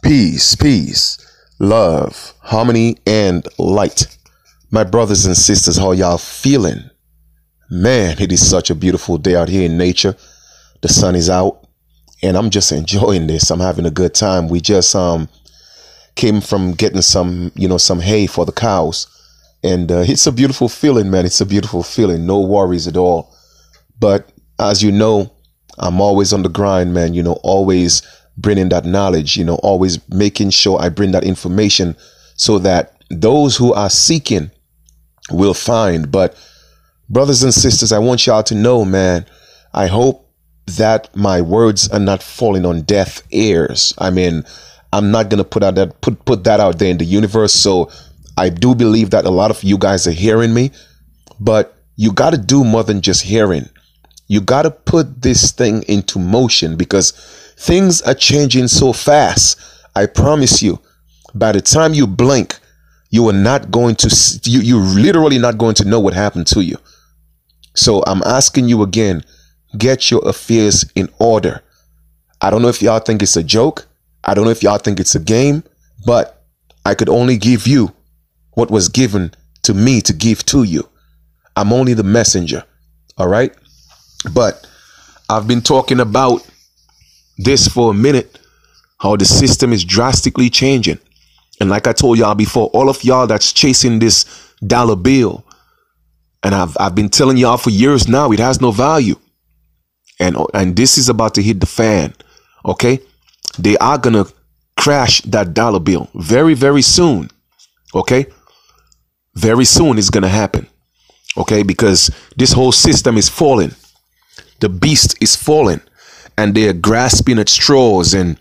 Peace, peace, love, harmony, and light. My brothers and sisters, how y'all feeling? Man, it is such a beautiful day out here in nature. The sun is out and I'm just enjoying this. I'm having a good time. We just came from getting some hay for the cows. And it's a beautiful feeling, man. It's a beautiful feeling. No worries at all. But as you know, I'm always on the grind, man. Always bringing that knowledge, always making sure I bring that information so that those who are seeking will find. But brothers and sisters, I want y'all to know, man, I hope that my words are not falling on deaf ears. I mean, I'm not going to put that out there in the universe. So I do believe that a lot of you guys are hearing me, but you got to do more than just hearing. You got to put this thing into motion because things are changing so fast. I promise you, by the time you blink, you're literally not going to know what happened to you. So I'm asking you again, get your affairs in order. I don't know if y'all think it's a joke. I don't know if y'all think it's a game, but I could only give you what was given to me to give to you. I'm only the messenger. All right. But I've been talking about this for a minute, how the system is drastically changing. And like I told y'all before, all of y'all that's chasing this dollar bill, and I've been telling y'all for years now, it has no value. And this is about to hit the fan. OK, they are going to crash that dollar bill very, very soon. OK, very soon it's going to happen. OK, because this whole system is falling. The beast is falling and they're grasping at straws. And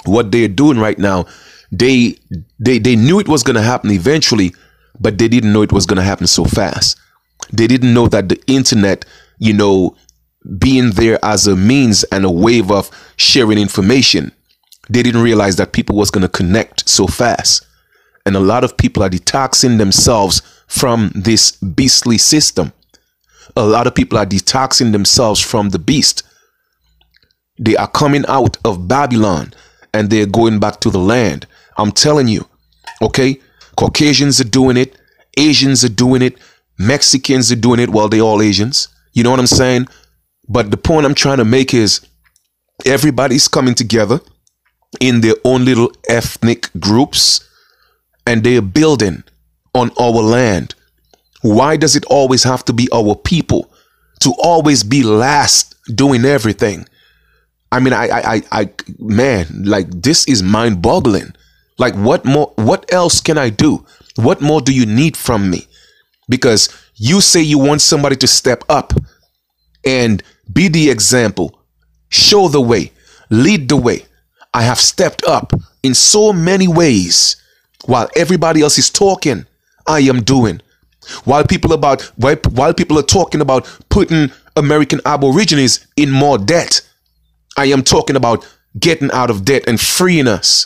what they're doing right now, they knew it was going to happen eventually, but they didn't know it was going to happen so fast. They didn't know that the internet, being there as a means and a wave of sharing information, they didn't realize that people was going to connect so fast. And a lot of people are detoxing themselves from this beastly system. A lot of people are detoxing themselves from the beast. They are coming out of Babylon and they're going back to the land. I'm telling you, okay? Caucasians are doing it. Asians are doing it. Mexicans are doing it. Well, they're all Asians. You know what I'm saying? But the point I'm trying to make is everybody's coming together in their own little ethnic groups and they're building on our land. Why does it always have to be our people to always be last doing everything? I mean, man, like this is mind boggling. Like what else can I do? What more do you need from me? Because you say you want somebody to step up and be the example, show the way, lead the way. I have stepped up in so many ways while everybody else is talking. I am doing. While people are talking about putting American Aborigines in more debt, I am talking about getting out of debt and freeing us.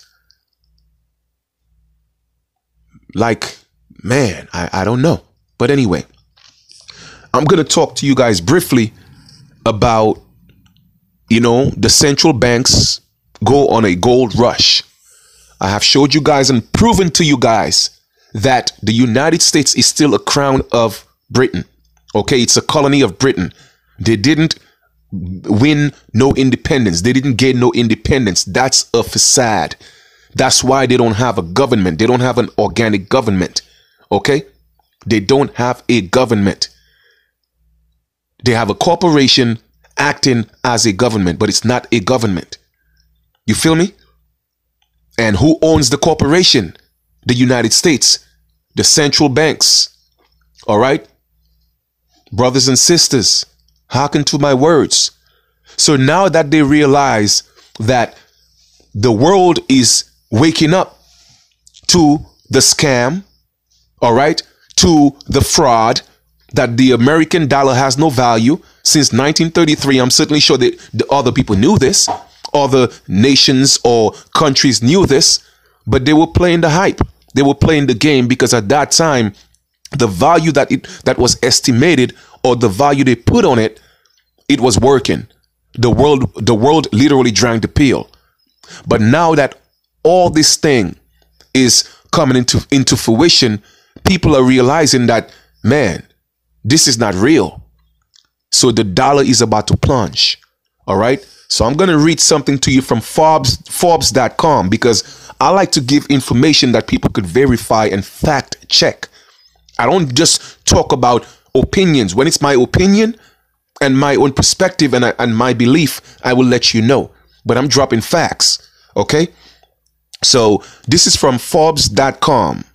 Like, man, I don't know. But anyway, I'm going to talk to you guys briefly about, the central banks go on a gold rush. I have showed you guys and proven to you guys that the United States is still a crown of Britain. Okay, it's a colony of Britain. They didn't win no independence. They didn't gain no independence. That's a facade. That's why they don't have a government. They don't have an organic government. Okay, they don't have a government. They have a corporation acting as a government, but it's not a government. You feel me? And who owns the corporation? The United States, the central banks. All right, brothers and sisters, hearken to my words. So now that they realize that the world is waking up to the scam, all right, to the fraud, that the American dollar has no value since 1933. I'm certainly sure that the other people knew this. Other nations or countries knew this, but they were playing the hype. They were playing the game because at that time, the value that was estimated or the value they put on it, it was working. The world literally drank the pill. But now that all this thing is coming into fruition, people are realizing that, man, this is not real. So the dollar is about to plunge. All right. So I'm going to read something to you from Forbes.com, because I like to give information that people could verify and fact check. I don't just talk about opinions. When it's my opinion and my own perspective and my belief, I will let you know. But I'm dropping facts. Okay. So this is from Forbes.com.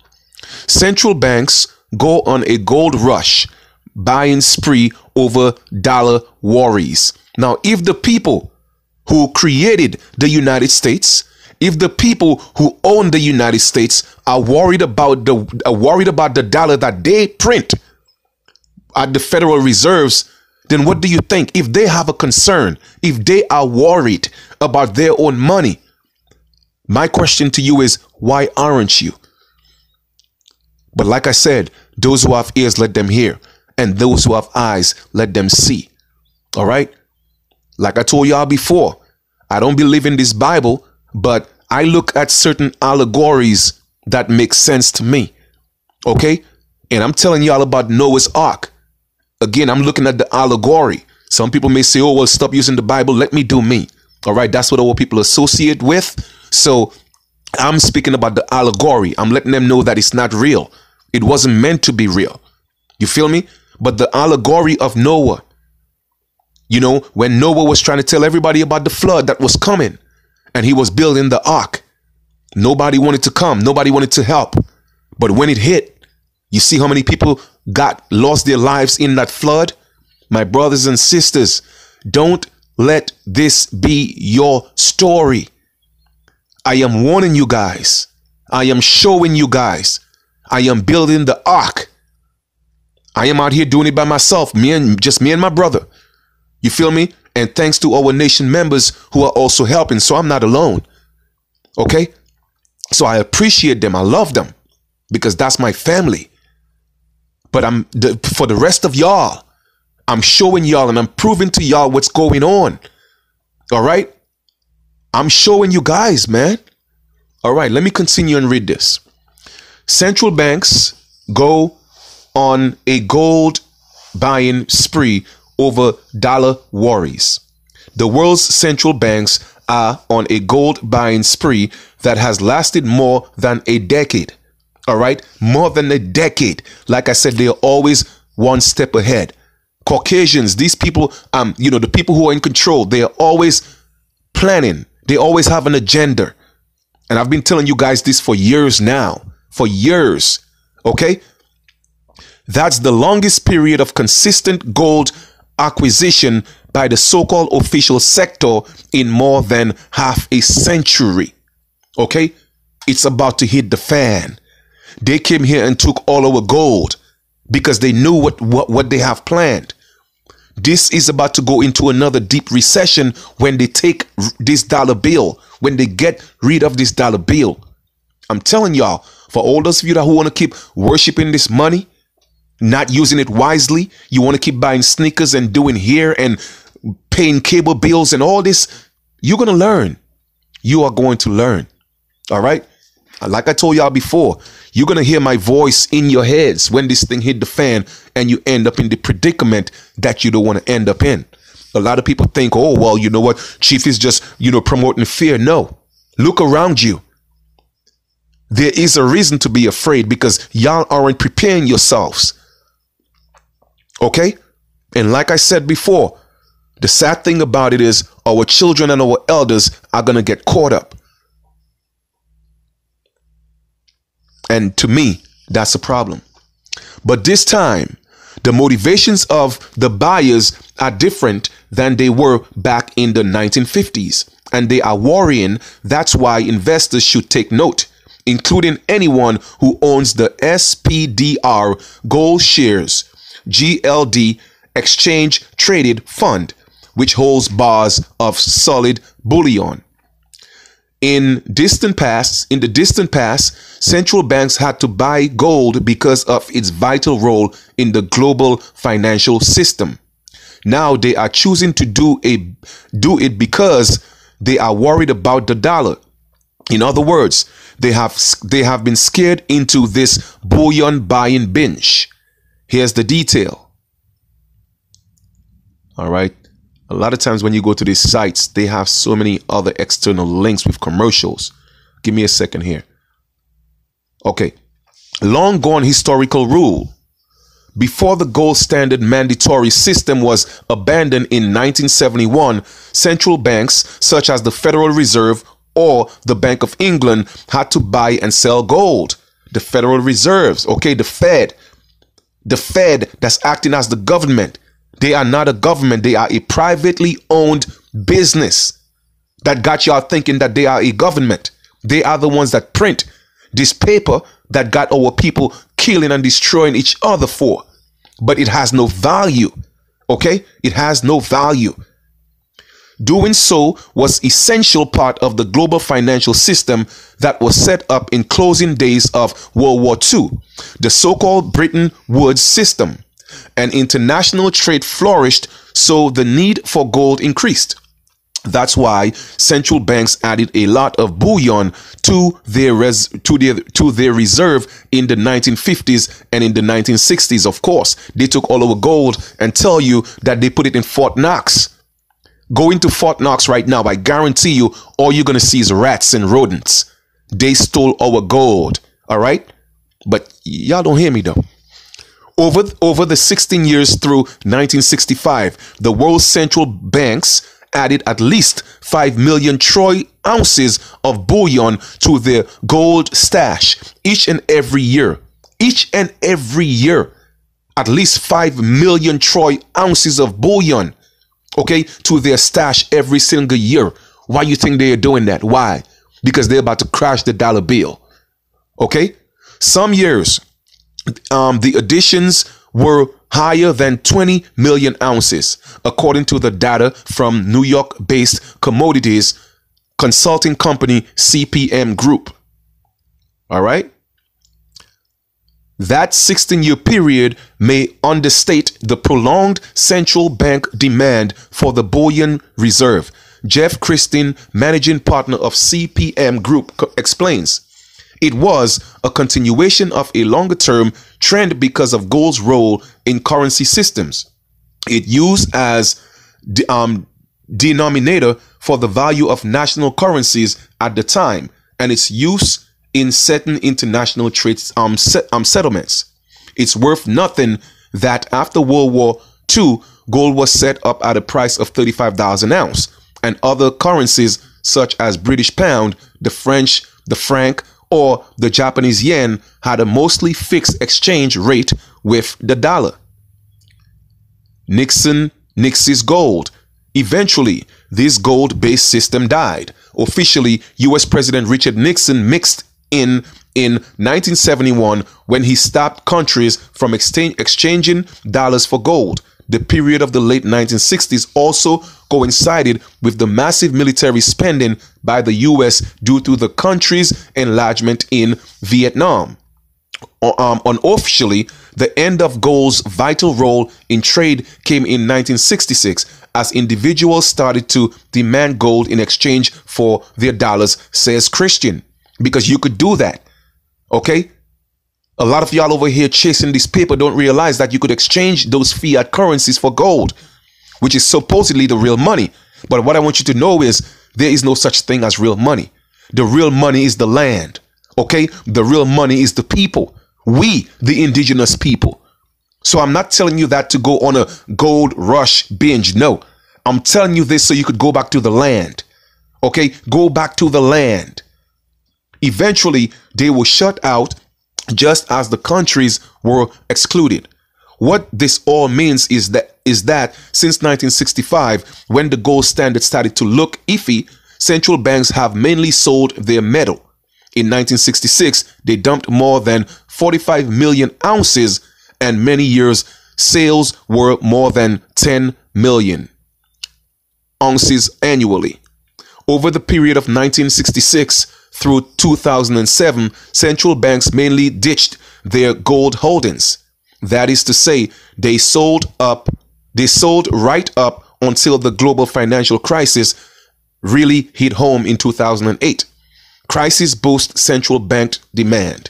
Central banks go on a gold rush, buying spree over dollar worries. Now, if the people who created the United States, if the people who own the United States are worried about the dollar that they print at the Federal Reserves, then what do you think? If they have a concern, if they are worried about their own money, my question to you is, why aren't you? But like I said, those who have ears, let them hear. And those who have eyes, let them see. All right? Like I told y'all before, I don't believe in this Bible, but I look at certain allegories that make sense to me. Okay? And I'm telling y'all about Noah's Ark. Again, I'm looking at the allegory. Some people may say, oh, well, stop using the Bible. Let me do me. All right? That's what all people associate with. So I'm speaking about the allegory. I'm letting them know that it's not real. It wasn't meant to be real. You feel me? But the allegory of Noah, you know, when Noah was trying to tell everybody about the flood that was coming and he was building the ark, nobody wanted to come. Nobody wanted to help. But when it hit, you see how many people lost their lives in that flood? My brothers and sisters, don't let this be your story. I am warning you guys. I am showing you guys. I am building the ark. I am out here doing it by myself, just me and my brother. You feel me? And thanks to our nation members who are also helping. So I'm not alone. Okay? So I appreciate them. I love them because that's my family. But for the rest of y'all, I'm showing y'all and I'm proving to y'all what's going on. All right? I'm showing you guys, man. All right, let me continue and read this. Central banks go on a gold buying spree over dollar worries. The world's central banks are on a gold buying spree that has lasted more than a decade. All right, more than a decade. Like I said, they are always one step ahead. Caucasians, these people, the people who are in control, they are always planning. They always have an agenda. And I've been telling you guys this for years now. For years. Okay? That's the longest period of consistent gold acquisition by the so-called official sector in more than half a century. Okay? It's about to hit the fan. They came here and took all our gold because they knew what they have planned. This is about to go into another deep recession when they take this dollar bill, when they get rid of this dollar bill. I'm telling y'all, for all those of you who want to keep worshiping this money, not using it wisely, you want to keep buying sneakers and doing hair and paying cable bills and all this, you're going to learn. You are going to learn. All right? Like I told y'all before, you're going to hear my voice in your heads when this thing hit the fan and you end up in the predicament that you don't want to end up in. A lot of people think, oh, well, you know what? Chief is just, promoting fear. No, look around you. There is a reason to be afraid because y'all aren't preparing yourselves. Okay? And like I said before, the sad thing about it is our children and our elders are going to get caught up. And to me, that's a problem. But this time, the motivations of the buyers are different than they were back in the 1950s. And they are worrying. That's why investors should take note, including anyone who owns the SPDR Gold Shares GLD Exchange Traded Fund, which holds bars of solid bullion. In the distant past, central banks had to buy gold because of its vital role in the global financial system. Now they are choosing to do it because they are worried about the dollar. In other words, they have been scared into this bullion buying binge. Here's the detail. All right. A lot of times when you go to these sites, they have so many other external links with commercials. Give me a second here. Okay. Long gone historical rule. Before the gold standard mandatory system was abandoned in 1971, central banks such as the Federal Reserve or the Bank of England had to buy and sell gold. The Federal Reserves, okay, the Fed that's acting as the government. They are not a government. They are a privately owned business that got y'all thinking that they are a government. They are the ones that print this paper that got our people killing and destroying each other for. But it has no value. Okay? It has no value. Doing so was essential part of the global financial system that was set up in closing days of World War II, the so-called Bretton Woods system. And international trade flourished, so the need for gold increased. That's why central banks added a lot of bullion to their reserve in the 1950s and in the 1960s. Of course, they took all our gold and tell you that they put it in Fort Knox. Go into Fort Knox right now. I guarantee you, all you're going to see is rats and rodents. They stole our gold. All right. But y'all don't hear me, though. Over the 16 years through 1965, the world's central banks added at least 5 million troy ounces of bullion to their gold stash each and every year. Each and every year, at least 5 million troy ounces of bullion, okay, to their stash every single year. Why you think they are doing that? Why? Because they're about to crash the dollar bill. Okay, some years, the additions were higher than 20 million ounces, according to the data from New York-based commodities consulting company CPM Group. All right. That 16-year period may understate the prolonged central bank demand for the bullion reserve. Jeff Christin, managing partner of CPM Group, explains. It was a continuation of a longer-term trend because of gold's role in currency systems. It used as denominator for the value of national currencies at the time, and its use in certain international trade settlements. It's worth nothing that after World War II, gold was set up at a price of $35 an ounce, and other currencies such as British pound, the French, the franc, or the Japanese yen had a mostly fixed exchange rate with the dollar. Nix's gold. Eventually, this gold-based system died. Officially, U.S. President Richard Nixon mixed in 1971 when he stopped countries from exchanging dollars for gold. The period of the late 1960s also coincided with the massive military spending by the U.S. due to the country's enlargement in Vietnam. Unofficially, the end of gold's vital role in trade came in 1966 as individuals started to demand gold in exchange for their dollars, says Christian. Because you could do that. Okay? A lot of y'all over here chasing this paper don't realize that you could exchange those fiat currencies for gold, which is supposedly the real money. But what I want you to know is there is no such thing as real money. The real money is the land. Okay? The real money is the people. We, the indigenous people. So I'm not telling you that to go on a gold rush binge. No, I'm telling you this so you could go back to the land. Okay? Go back to the land. Eventually, they were shut out just as the countries were excluded. What this all means is that since 1965, when the gold standard started to look iffy, central banks have mainly sold their metal. In 1966, they dumped more than 45 million ounces, and many years sales were more than 10 million ounces annually. Over the period of 1966 through 2007, central banks mainly ditched their gold holdings. That is to say, they sold right up until the global financial crisis really hit home in 2008. Crisis boosts central bank demand.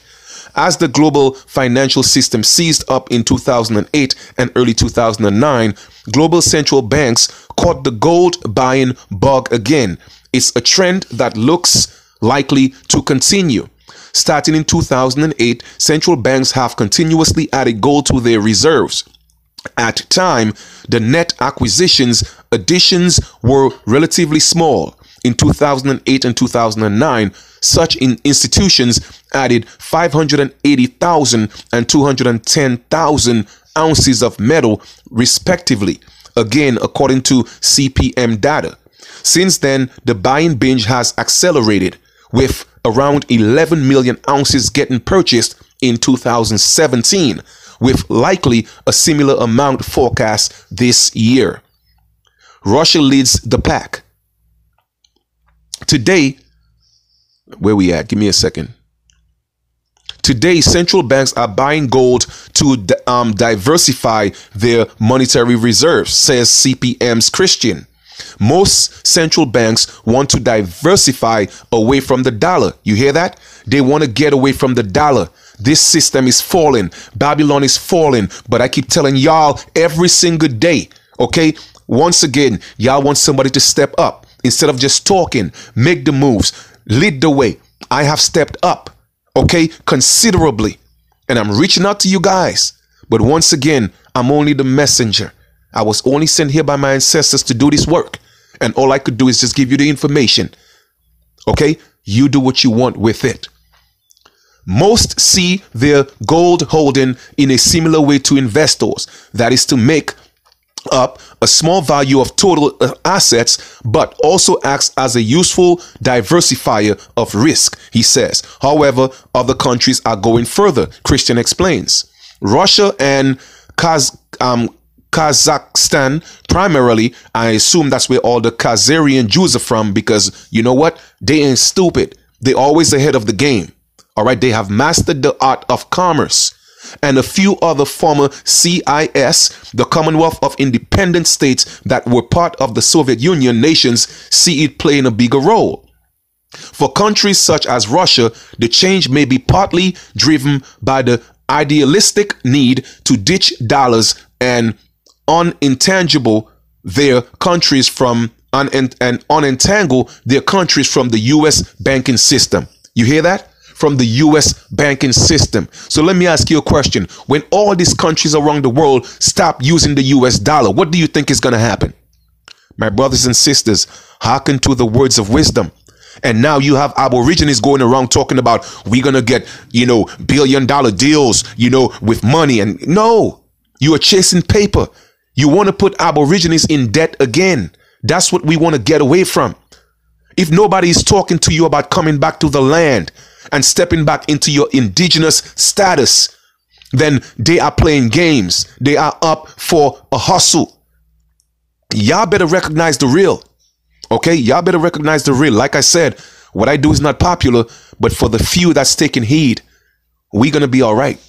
As the global financial system seized up in 2008 and early 2009, global central banks caught the gold buying bug again. It's a trend that looks likely to continue. Starting in 2008, central banks have continuously added gold to their reserves. At the time, the net additions were relatively small. In 2008 and 2009, such institutions added 580,000 and 210,000 ounces of metal, respectively, again, according to CPM data. Since then, the buying binge has accelerated, with around 11 million ounces getting purchased in 2017, with likely a similar amount forecast this year. Russia leads the pack. Today, where we at? Give me a second. Today, central banks are buying gold to diversify their monetary reserves, says CPM's Christian. Most central banks want to diversify away from the dollar. You hear that? They want to get away from the dollar. This system is falling. Babylon is falling. But I keep telling y'all every single day, okay? Once again, y'all want somebody to step up. Instead of just talking, make the moves, lead the way. I have stepped up, okay, considerably. And I'm reaching out to you guys. But once again, I'm only the messenger. I was only sent here by my ancestors to do this work. And all I could do is just give you the information. Okay? You do what you want with it. Most see their gold holding in a similar way to investors. That is to make up a small value of total assets, but also acts as a useful diversifier of risk, he says. However, other countries are going further, Christian explains. Russia and Kazakhstan, primarily, I assume that's where all the Khazarian Jews are from, because you know what? They ain't stupid. They're always ahead of the game. All right, they have mastered the art of commerce. And a few other former CIS, the Commonwealth of Independent States that were part of the Soviet Union nations, see it playing a bigger role. For countries such as Russia, the change may be partly driven by the idealistic need to ditch dollars and unentangle their countries from unentangle their countries from the U.S. banking system. You hear that? From the U.S. banking system. So let me ask you a question. When all these countries around the world stop using the U.S. dollar, what do you think is going to happen? My brothers and sisters, hearken to the words of wisdom. And now you have Aborigines going around talking about we're going to get, billion-dollar deals, with money. And no, you are chasing paper. You want to put Aborigines in debt again. That's what we want to get away from. If nobody is talking to you about coming back to the land and stepping back into your indigenous status, then they are playing games. They are up for a hustle. Y'all better recognize the real. Okay, y'all better recognize the real. Like I said, what I do is not popular, but for the few that's taking heed, we're going to be all right.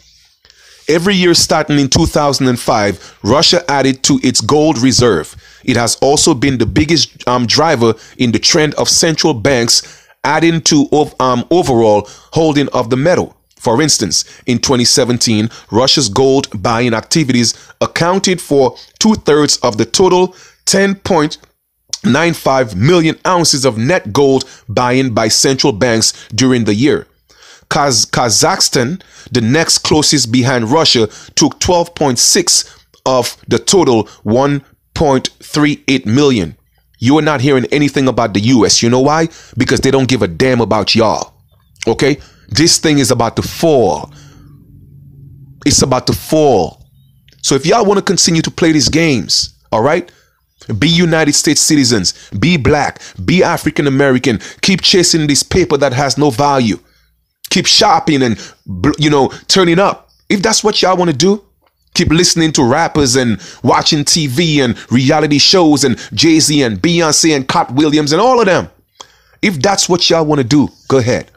Every year starting in 2005, Russia added to its gold reserve. It has also been the biggest driver in the trend of central banks adding to overall holding of the metal. For instance, in 2017, Russia's gold buying activities accounted for 2/3 of the total 10.95 million ounces of net gold buying by central banks during the year. Kazakhstan, the next closest behind Russia, took 12.6 of the total 1.38 million. You are not hearing anything about the US. You know why? Because they don't give a damn about y'all. Okay? This thing is about to fall. It's about to fall. So if y'all want to continue to play these games, all right? Be United States citizens, be black, be African American, keep chasing this paper that has no value. Keep shopping and, turning up. If that's what y'all want to do, keep listening to rappers and watching TV and reality shows and Jay-Z and Beyonce and Cat Williams and all of them. If that's what y'all want to do, go ahead.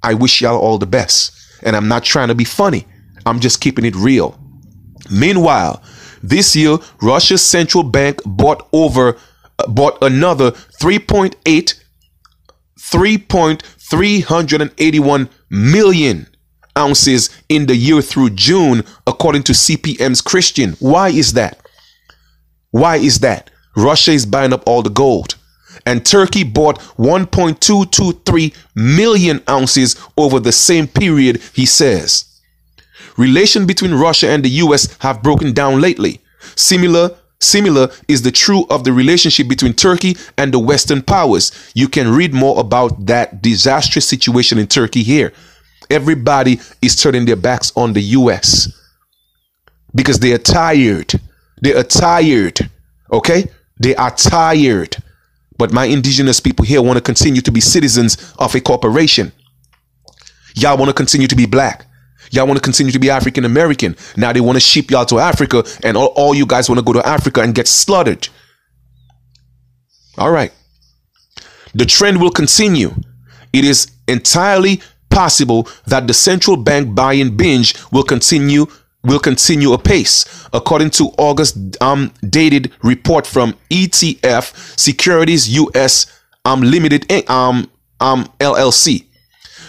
I wish y'all all the best. And I'm not trying to be funny. I'm just keeping it real. Meanwhile, this year, Russia's central bank bought another 3.3 381 million ounces in the year through June, according to CPM's Christian. Why is that? Why is that? Russia is buying up all the gold. And Turkey bought 1.223 million ounces over the same period, he says. Relations between Russia and the US have broken down lately. Similar is the truth of the relationship between Turkey and the Western powers. You can read more about that disastrous situation in Turkey here. Everybody is turning their backs on the US because they are tired. They are tired. Okay? They are tired. But my indigenous people here want to continue to be citizens of a corporation. Y'all want to continue to be black. Y'all want to continue to be African American. Now they want to ship y'all to Africa, and all you guys want to go to Africa and get slaughtered. All right. The trend will continue. It is entirely possible that the central bank buying binge will continue apace, according to August dated report from ETF Securities US Limited LLC.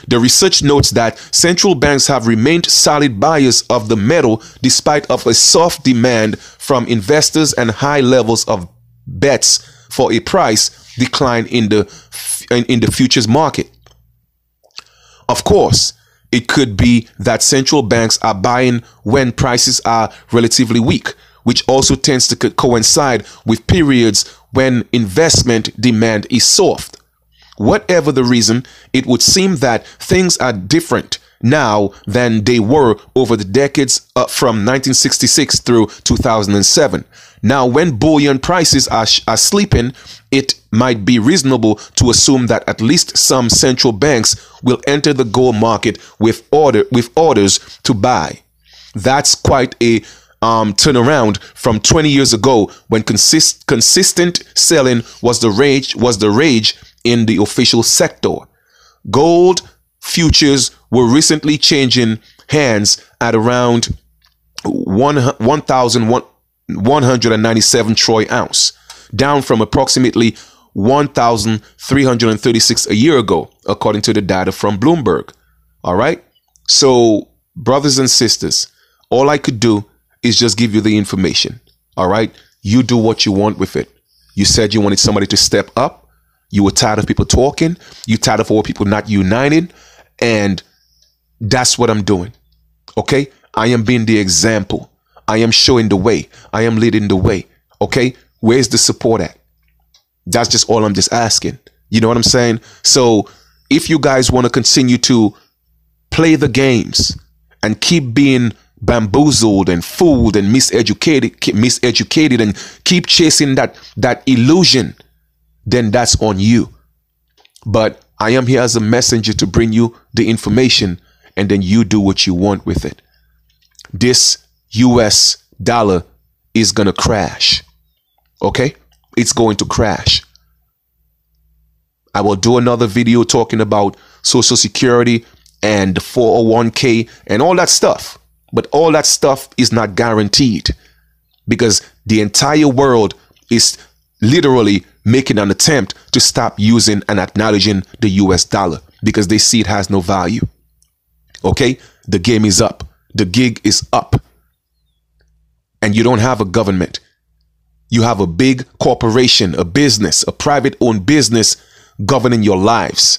The research notes that central banks have remained solid buyers of the metal despite of a soft demand from investors and high levels of bets for a price decline in the futures market. Of course, it could be that central banks are buying when prices are relatively weak, which also tends to coincide with periods when investment demand is soft. Whatever the reason, it would seem that things are different now than they were over the decades from 1966 through 2007. Now, when bullion prices are sleeping, it might be reasonable to assume that at least some central banks will enter the gold market with orders to buy. That's quite a turnaround from 20 years ago when consistent selling was the rage in the official sector. Gold futures were recently changing hands at around 1,197 troy ounce, down from approximately 1,336 a year ago, according to the data from Bloomberg. All right. So, brothers and sisters, all I could do is just give you the information. All right. You do what you want with it. You said you wanted somebody to step up. You were tired of people talking. You tired of all people not united. And that's what I'm doing. Okay. I am being the example. I am showing the way. I am leading the way. Okay. Where's the support at? That's just all I'm just asking. You know what I'm saying? So if you guys want to continue to play the games and keep being bamboozled and fooled and miseducated and keep chasing that illusion, then that's on you. But I am here as a messenger to bring you the information, and then you do what you want with it. This US dollar is going to crash. Okay? It's going to crash. I will do another video talking about Social Security and the 401k and all that stuff. But all that stuff is not guaranteed because the entire world is literally making an attempt to stop using and acknowledging the US dollar because they see it has no value. Okay? The game is up. The gig is up. And you don't have a government. You have a big corporation, a business, a private owned business governing your lives.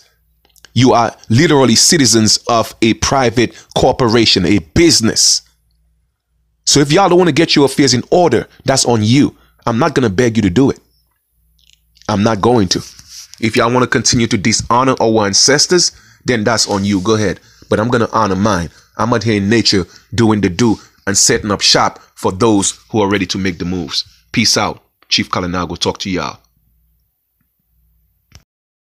You are literally citizens of a private corporation, a business. So if y'all don't want to get your affairs in order, that's on you. I'm not going to beg you to do it. I'm not going to. If y'all want to continue to dishonor our ancestors, then that's on you. Go ahead. But I'm going to honor mine. I'm out here in nature doing the do and setting up shop for those who are ready to make the moves. Peace out. Chief Kalinago, talk to y'all.